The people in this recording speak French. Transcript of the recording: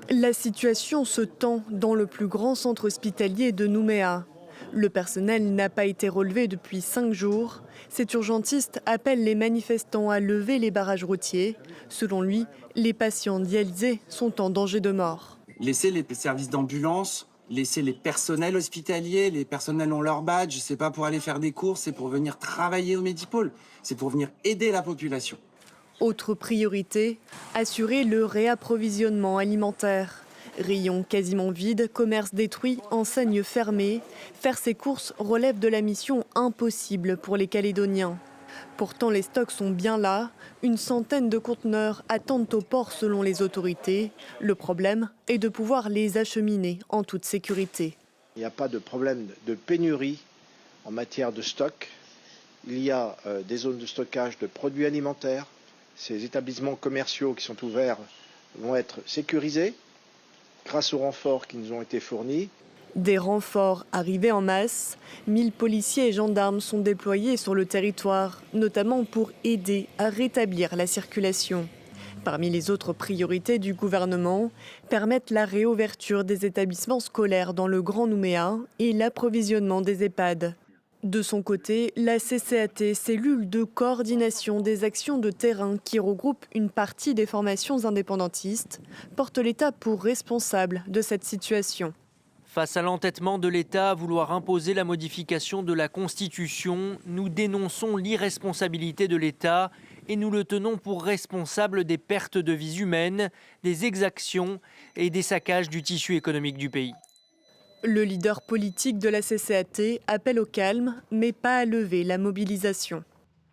La situation se tend dans le plus grand centre hospitalier de Nouméa. Le personnel n'a pas été relevé depuis 5 jours. Cet urgentiste appelle les manifestants à lever les barrages routiers. Selon lui, les patients dialysés sont en danger de mort. Laisser les services d'ambulance, laisser les personnels hospitaliers, les personnels ont leur badge, c'est pas pour aller faire des courses, c'est pour venir travailler au Medipôle, c'est pour venir aider la population. Autre priorité, assurer le réapprovisionnement alimentaire. Rayons quasiment vides, commerces détruits, enseignes fermées. Faire ses courses relève de la mission impossible pour les Calédoniens. Pourtant, les stocks sont bien là. Une centaine de conteneurs attendent au port selon les autorités. Le problème est de pouvoir les acheminer en toute sécurité. Il n'y a pas de problème de pénurie en matière de stock. Il y a des zones de stockage de produits alimentaires. Ces établissements commerciaux qui sont ouverts vont être sécurisés grâce aux renforts qui nous ont été fournis. Des renforts arrivés en masse, 1000 policiers et gendarmes sont déployés sur le territoire, notamment pour aider à rétablir la circulation. Parmi les autres priorités du gouvernement, permettre la réouverture des établissements scolaires dans le Grand Nouméa et l'approvisionnement des EHPAD. De son côté, la CCAT, cellule de coordination des actions de terrain qui regroupe une partie des formations indépendantistes, porte l'État pour responsable de cette situation. Face à l'entêtement de l'État à vouloir imposer la modification de la Constitution, nous dénonçons l'irresponsabilité de l'État et nous le tenons pour responsable des pertes de vies humaines, des exactions et des saccages du tissu économique du pays. Le leader politique de la CCAT appelle au calme, mais pas à lever la mobilisation.